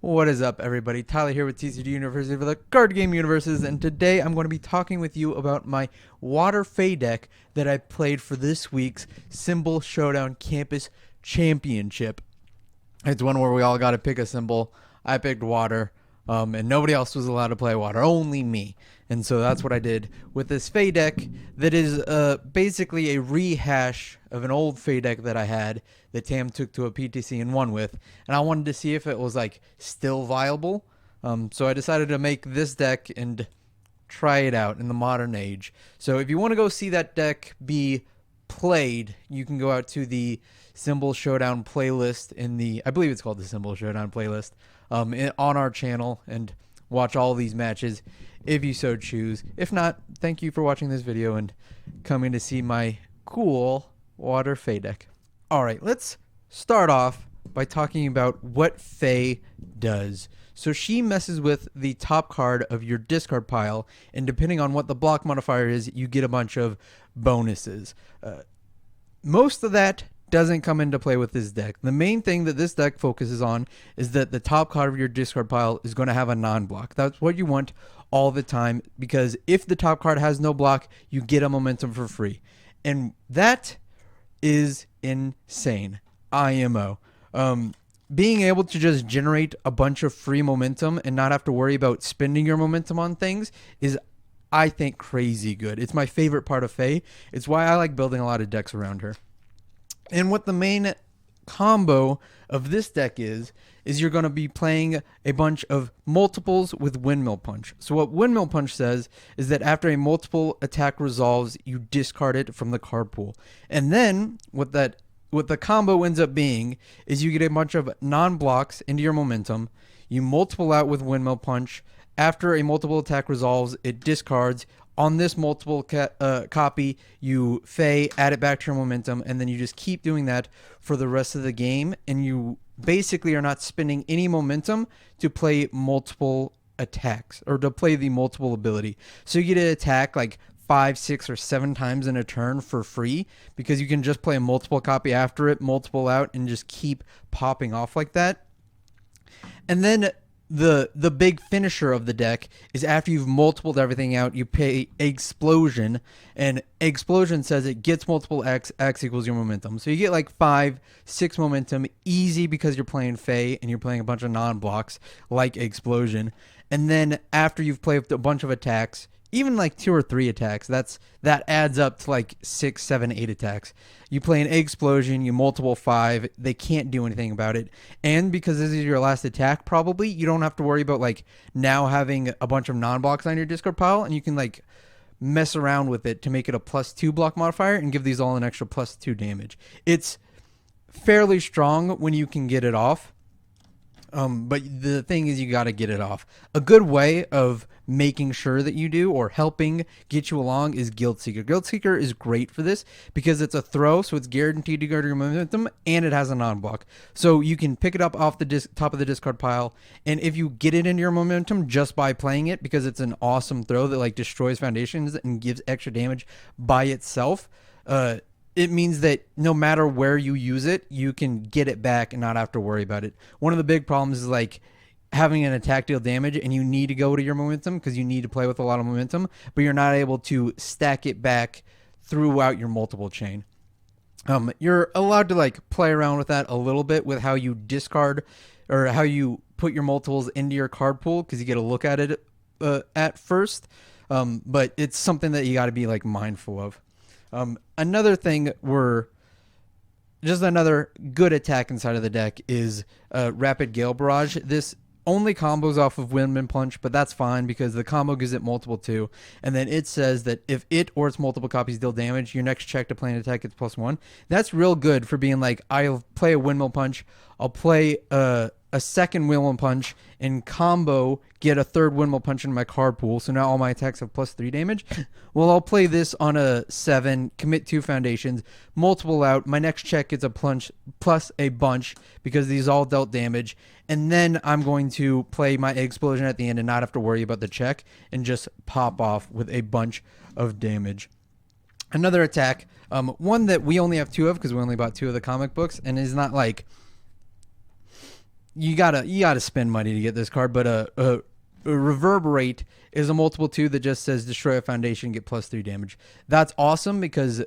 What is up, everybody? Tyler here with TCG University for the card game universes, and today I'm going to be talking with you about my Water Faye deck that I played for this week's Symbol Showdown Campus Championship. It's one where we all got to pick a symbol. I picked water, and nobody else was allowed to play water, only me. And so that's what I did with this Faye deck that is basically a rehash of an old Faye deck that I had that Tam took to a PTC and won with. And I wanted to see if it was like still viable. So I decided to make this deck and try it out in the modern age. So if you want to go see that deck be played, you can go out to the Symbol Showdown playlist in the, I believe it's called the Symbol Showdown playlist, on our channel, and watch all these matches if you so choose. If not, thank you for watching this video and coming to see my cool Water Faye deck. Alright, let's start off by talking about what Faye does. So she messes with the top card of your discard pile, and depending on what the block modifier is, you get a bunch of bonuses. Most of that doesn't come into play with this deck. The main thing that this deck focuses on is that the top card of your discard pile is going to have a non-block. That's what you want all the time, because if the top card has no block, you get a momentum for free. And that is insane. IMO. Being able to just generate a bunch of free momentum and not have to worry about spending your momentum on things is, I think, crazy good. It's my favorite part of Faye. It's why I like building a lot of decks around her. And what the main combo of this deck is you're going to be playing a bunch of multiples with Windmill Punch. So what Windmill Punch says is that after a multiple attack resolves, you discard it from the card pool. And then what the combo ends up being is you get a bunch of non-blocks into your momentum. You multiple out with Windmill Punch. After a multiple attack resolves, it discards. On this multiple copy, you Faye, add it back to your momentum, and then you just keep doing that for the rest of the game, and you basically are not spending any momentum to play multiple attacks, or to play the multiple ability. So you get to attack like 5, 6, or 7 times in a turn for free, because you can just play a multiple copy after it, multiple out, and just keep popping off like that. And then the big finisher of the deck is after you've multipled everything out, you pay Explosion, and Explosion says it gets multiple X equals your momentum. So you get like 5, 6 momentum, easy, because you're playing Faye and you're playing a bunch of non-blocks like Explosion. And then after you've played a bunch of attacks, even like 2 or 3 attacks, that adds up to like 6, 7, 8 attacks. You play an Explosion, you multiple 5, they can't do anything about it. And because this is your last attack, probably, you don't have to worry about like now having a bunch of non-blocks on your discard pile, and you can like mess around with it to make it a +2 block modifier and give these all an extra +2 damage. It's fairly strong when you can get it off. But the thing is, you got to get it off. A good way of making sure that you do, or helping get you along, is Guild Seeker. Guild Seeker is great for this because it's a throw, so it's guaranteed to go to your momentum, and it has a non-block. So you can pick it up off the top of the discard pile, and if you get it into your momentum just by playing it, because it's an awesome throw that like destroys foundations and gives extra damage by itself, it means that no matter where you use it, you can get it back and not have to worry about it. One of the big problems is like having an attack deal damage, and you need to go to your momentum because you need to play with a lot of momentum, but you're not able to stack it back throughout your multiple chain. You're allowed to like play around with that a little bit with how you discard, or how you put your multiples into your card pool, because you get a look at it at first. But it's something that you got to be like mindful of. Another thing just another good attack inside of the deck is Rapid Gale Barrage. This only combos off of Windmill Punch, but that's fine because the combo gives it multiple too. And then it says that if it or its multiple copies deal damage, your next check to play an attack gets +1. That's real good for being like, I'll play a Windmill Punch, I'll play a second Windmill Punch, and combo get a third Windmill Punch in my card pool, so now all my attacks have +3 damage. Well, I'll play this on a 7, commit 2 foundations, multiple out, my next check gets a punch plus a bunch because these all dealt damage, and then I'm going to play my Explosion at the end and not have to worry about the check and just pop off with a bunch of damage. Another attack, one that we only have 2 of because we only bought 2 of the comic books, and is not like you gotta spend money to get this card, but a Reverberate is a multiple 2 that just says destroy a foundation, get +3 damage. That's awesome because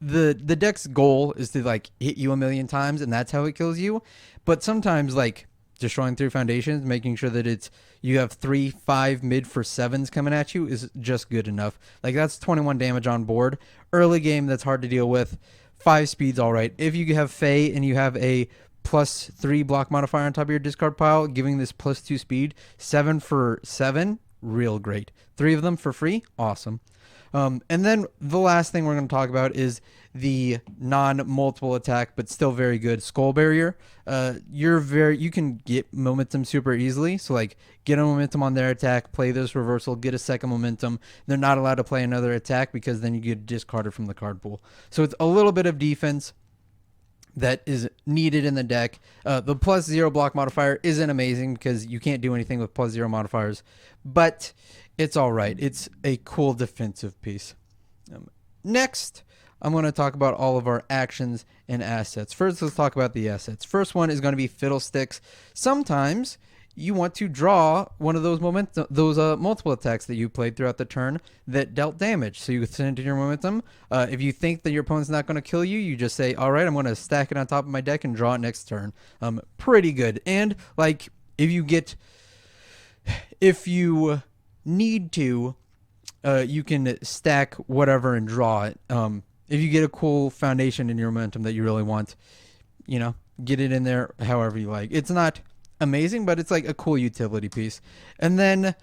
the deck's goal is to like hit you a million times, and that's how it kills you. But sometimes like destroying 3 foundations, making sure that it's you have 3, 5 mid for 7s coming at you is just good enough. Like that's 21 damage on board. Early game, that's hard to deal with. 5 speed's all right. If you have Faye and you have a +3 block modifier on top of your discard pile, giving this +2 speed, 7 for 7, real great. 3 of them for free, awesome. And then the last thing we're going to talk about is the non-multiple attack, but still very good Skull Barrier. You can get momentum super easily. So like get a momentum on their attack, play this reversal, get a second momentum. They're not allowed to play another attack because then you get discarded from the card pool. So it's a little bit of defense that is needed in the deck. The +0 block modifier isn't amazing because you can't do anything with +0 modifiers, but it's all right. It's a cool defensive piece. Next, I'm going to talk about all of our actions and assets. First, let's talk about the assets. First one is going to be Fiddlesticks. Sometimes you want to draw one of those multiple attacks that you played throughout the turn that dealt damage. So you send it to your momentum. If you think that your opponent's not going to kill you, you just say, all right, I'm going to stack it on top of my deck and draw it next turn. Pretty good. And like if you need to, you can stack whatever and draw it. If you get a cool foundation in your momentum that you really want, get it in there however you like. It's not amazing, but it's like a cool utility piece. And then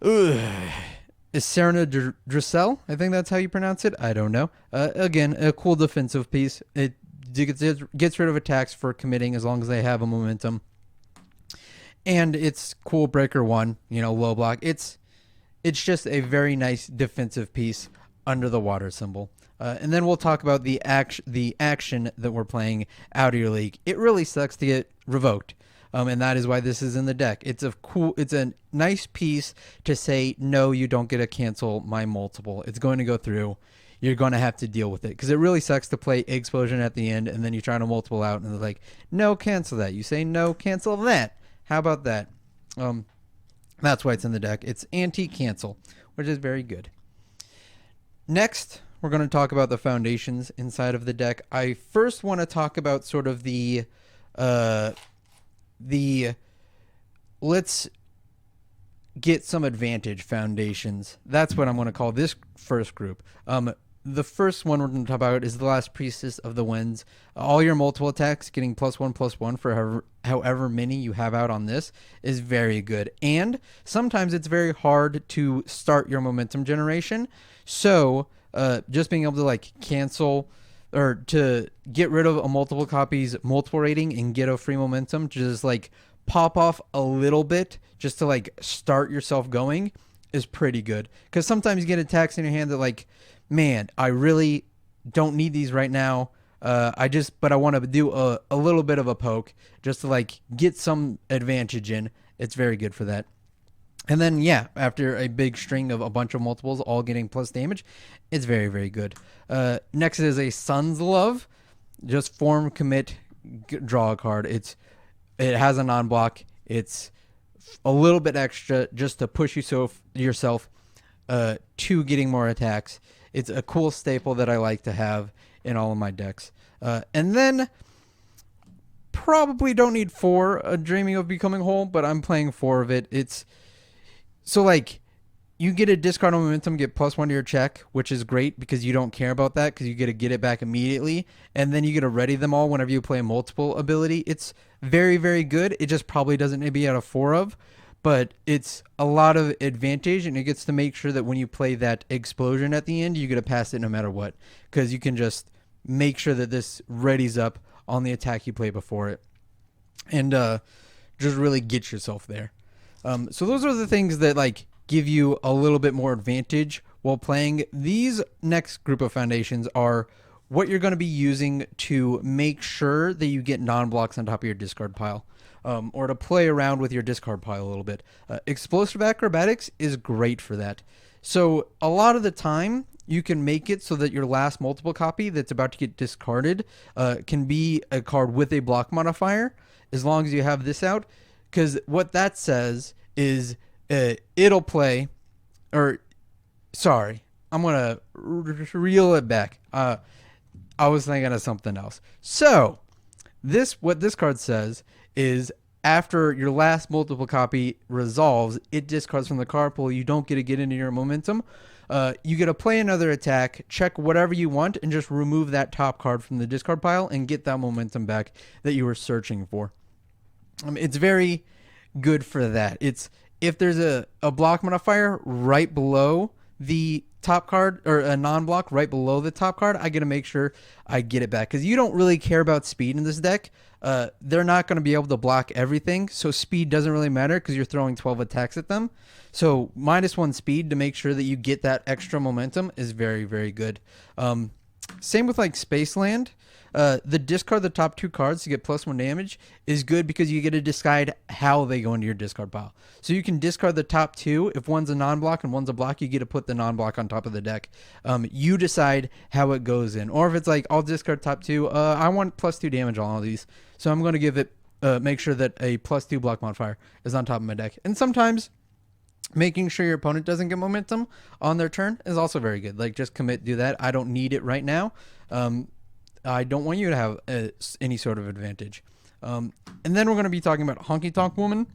is Duracell, I think that's how you pronounce it. I don't know. Again, a cool defensive piece. It gets rid of attacks for committing as long as they have a momentum. And it's cool breaker 1, low block. It's just a very nice defensive piece under the water symbol. And then we'll talk about the action that we're playing out of your league. It really sucks to get revoked. And that is why this is in the deck. It's a nice piece to say, no, you don't get to cancel my multiple. It's going to go through. You're going to have to deal with it. Because it really sucks to play Explosion at the end, and then you try to multiple out, and they're like, no, cancel that. You say, no, cancel that. How about that? That's why it's in the deck. It's anti-cancel, which is very good. Next, we're going to talk about the foundations inside of the deck. I first want to talk about sort of the let's get some advantage foundations. That's what I'm going to call this first group. The first one we're going to talk about is the Last Priestess of the Winds. All your multiple attacks getting +1/+1 for however many you have out on this is very good. And sometimes it's very hard to start your momentum generation. So just being able to like cancel or to get rid of a multiple copies multiple rating and get a free momentum to just like pop off a little bit just to like start yourself going is pretty good. Because sometimes you get attacks in your hand that like, man, I really don't need these right now. But I want to do a little bit of a poke just to like get some advantage in. It's very good for that. And then, yeah, after a big string of a bunch of multiples all getting plus damage, it's very, very good. Next is a Sun's Love. Just form, commit, draw a card. It has a non-block. It's a little bit extra just to push yourself to getting more attacks. It's a cool staple that I like to have in all of my decks. And then probably don't need 4 Dreaming of Becoming Whole, but I'm playing 4 of it. It's so like you get a discard on momentum, get +1 to your check, which is great because you don't care about that because you get to get it back immediately. And then you get to ready them all whenever you play a multiple ability. It's very, very good. It just probably doesn't need to be out of 4 of. But it's a lot of advantage, and it gets to make sure that when you play that explosion at the end, you get to pass it no matter what. Because you can just make sure that this readies up on the attack you play before it. And just really get yourself there. So those are the things that like give you a little bit more advantage while playing. These next group of foundations are what you're going to be using to make sure that you get non-blocks on top of your discard pile. Or to play around with your discard pile a little bit. Explosive Acrobatics is great for that. So a lot of the time, you can make it so that your last multiple copy that's about to get discarded can be a card with a block modifier, as long as you have this out, because what that says is it'll play, or sorry, I'm gonna reel it back. I was thinking of something else. So what this card says is after your last multiple copy resolves, it discards from the card pool. You don't get to get into your momentum. You get to play another attack, check whatever you want, and just remove that top card from the discard pile and get that momentum back that you were searching for. It's very good for that. It's if there's a block modifier right below the top card, or a non-block right below the top card, I got to make sure I get it back, because you don't really care about speed in this deck. They're not going to be able to block everything, so speed doesn't really matter because you're throwing 12 attacks at them. So -1 speed to make sure that you get that extra momentum is very, very good. Same with like Spaceland. The discard the top 2 cards to get +1 damage is good because you get to decide how they go into your discard pile. So you can discard the top 2. If one's a non-block and one's a block, you get to put the non-block on top of the deck. You decide how it goes in. Or if it's like, I'll discard top 2. I want +2 damage on all these. So I'm going to give it, make sure that a +2 block modifier is on top of my deck. And sometimes making sure your opponent doesn't get momentum on their turn is also very good. Like, just commit, do that. I don't need it right now. I don't want you to have any sort of advantage. And then we're going to be talking about Honky Tonk Woman.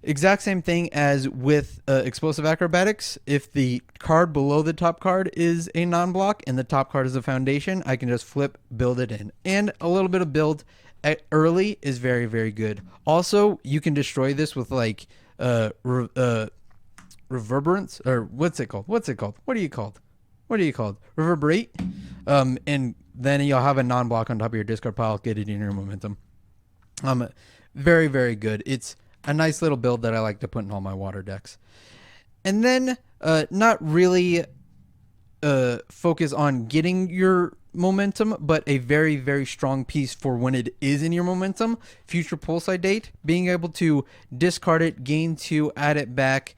Exact same thing as with Explosive Acrobatics. If the card below the top card is a non-block and the top card is a foundation, I can just flip, build it in. And a little bit of build early is very, very good. Also, you can destroy this with like reverberance, or what's it called? What are you called? Reverberate. And then you'll have a non-block on top of your discard pile, get it in your momentum. Very, very good. It's a nice little build that I like to put in all my water decks. And then not really focus on getting your momentum, but a very, very strong piece for when it is in your momentum. Future Pulside Date, being able to discard it, gain 2, add it back,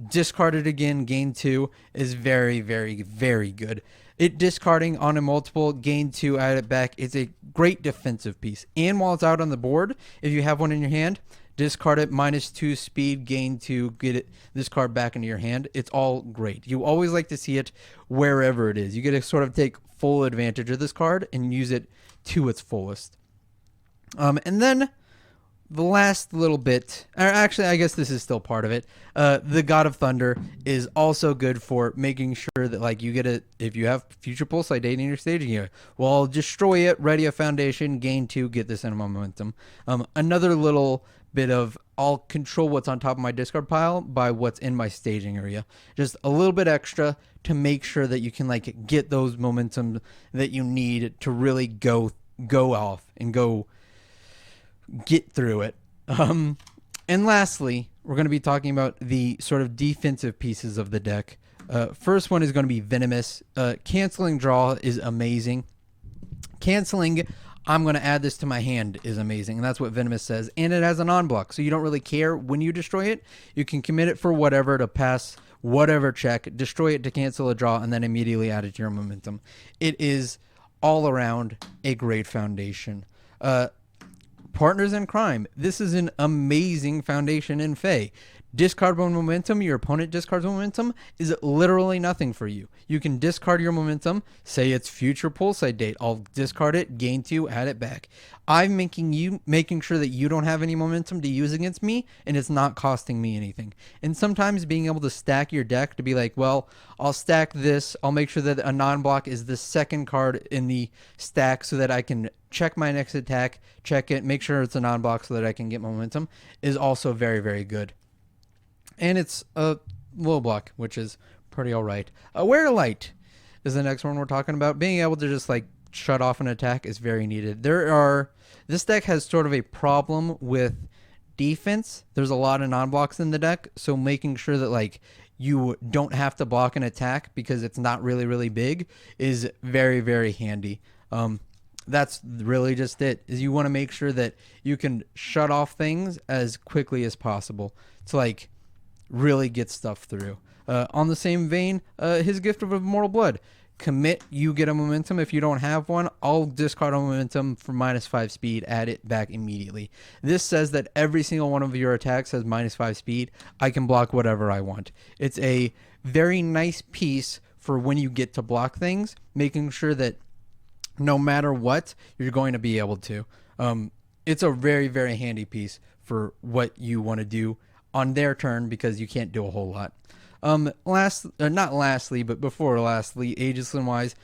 discard it again, gain 2 is very, very, very good. It discarding on a multiple, gain 2, add it back. It's a great defensive piece. And while it's out on the board, if you have one in your hand, discard it, -2 speed, gain 2, get it, this card back into your hand. It's all great. You always like to see it wherever it is. You get to sort of take full advantage of this card and use it to its fullest. And then the last little bit, or actually, I guess this is still part of it. The God of Thunder is also good for making sure that, like, you get it. If you have Future Pulside Date in your staging here, well, destroy it, ready a foundation, gain 2, get this in momentum. Another little bit of, I'll control what's on top of my discard pile by what's in my staging area. Just a little bit extra to make sure that you can like get those momentum that you need to really go off and go get through it. And lastly, we're going to be talking about the sort of defensive pieces of the deck. First one is going to be Venomous. Canceling draw is amazing. Canceling, I'm going to add this to my hand, is amazing. And that's what Venomous says. And it has a non-block, so you don't really care when you destroy it. You can commit it for whatever to pass whatever check, destroy it to cancel a draw, and then immediately add it to your momentum. It is all around a great foundation. Partners in Crime. This is an amazing foundation in Faye. Discard one momentum, your opponent discards momentum, is literally nothing for you. You can discard your momentum, say it's Future Pulside Date. I'll discard it, gain 2, add it back. I'm making sure that you don't have any momentum to use against me, and it's not costing me anything. And sometimes being able to stack your deck to be like, well, I'll stack this, I'll make sure that a non-block is the second card in the stack so that I can check my next attack, check it, make sure it's a non-block so that I can get momentum, is also very, very good. And it's a low block, which is pretty all right. Aware Light is the next one we're talking about. Being able to just like shut off an attack is very needed. This deck has sort of a problem with defense. There's a lot of non-blocks in the deck, so making sure that like you don't have to block an attack because it's not really, really big is very, very handy. That's really just it, is you want to make sure that you can shut off things as quickly as possible to like really get stuff through. On the same vein, his Gift of Immortal Blood. commit, you get a momentum. If you don't have one, I'll discard a momentum for -5 speed, add it back immediately. This says that every single one of your attacks has -5 speed. I can block whatever I want. It's a very nice piece for when you get to block things, making sure that no matter what, you're going to be able to. It's a very, very handy piece for what you want to do on their turn because you can't do a whole lot. Not lastly, but before lastly, Aegisland wise,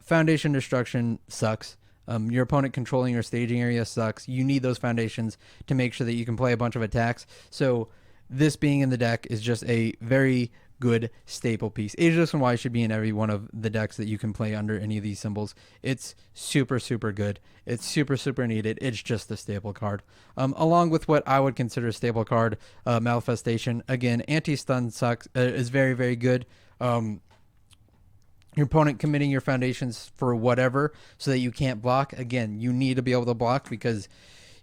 Foundation Destruction sucks. Your opponent controlling your staging area sucks. You need those foundations to make sure that you can play a bunch of attacks. So this being in the deck is just a very good staple piece. Aegisland wise should be in every one of the decks that you can play under any of these symbols. It's super, super good. It's super, super needed. It's just a staple card. Along with what I would consider a staple card, Manifestation. Again, anti-stun sucks. Is very, very good. Your opponent committing your foundations for whatever so that you can't block. Again, you need to be able to block because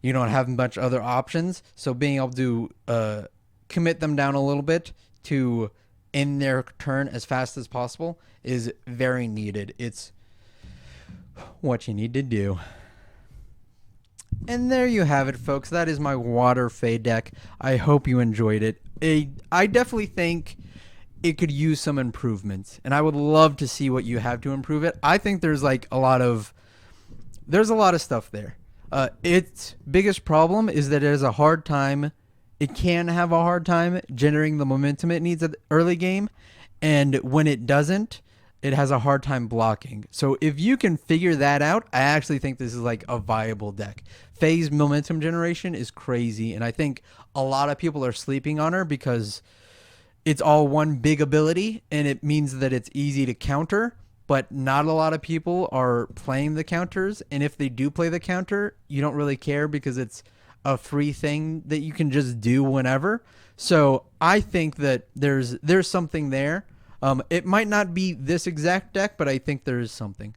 you don't have much other options. So being able to commit them down a little bit to end their turn as fast as possible is very needed. It's what you need to do. And there you have it, folks. That is my Water Faye deck. I hope you enjoyed it. I definitely think it could use some improvements, and I would love to see what you have to improve it. I think there's a lot of stuff there. Its biggest problem is that it has a hard time. It can have a hard time generating the momentum it needs at the early game, and when it doesn't, it has a hard time blocking. So if you can figure that out, I actually think this is like a viable deck. Faye's momentum generation is crazy, and I think a lot of people are sleeping on her because it's all one big ability, and it means that it's easy to counter, but not a lot of people are playing the counters, and if they do play the counter, you don't really care because it's a free thing that you can just do whenever. So I think that there's something there. It might not be this exact deck, but I think there is something.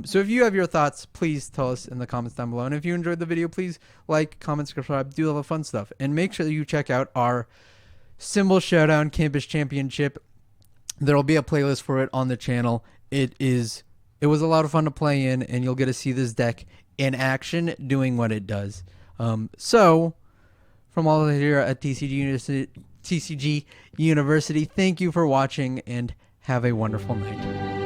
So if you have your thoughts, please tell us in the comments down below. And if you enjoyed the video, please like, comment, subscribe, do all the fun stuff. And make sure that you check out our Symbol Showdown Campus Championship. There'll be a playlist for it on the channel. It was a lot of fun to play in, and you'll get to see this deck in action doing what it does. So, from all here at TCG University, thank you for watching and have a wonderful night.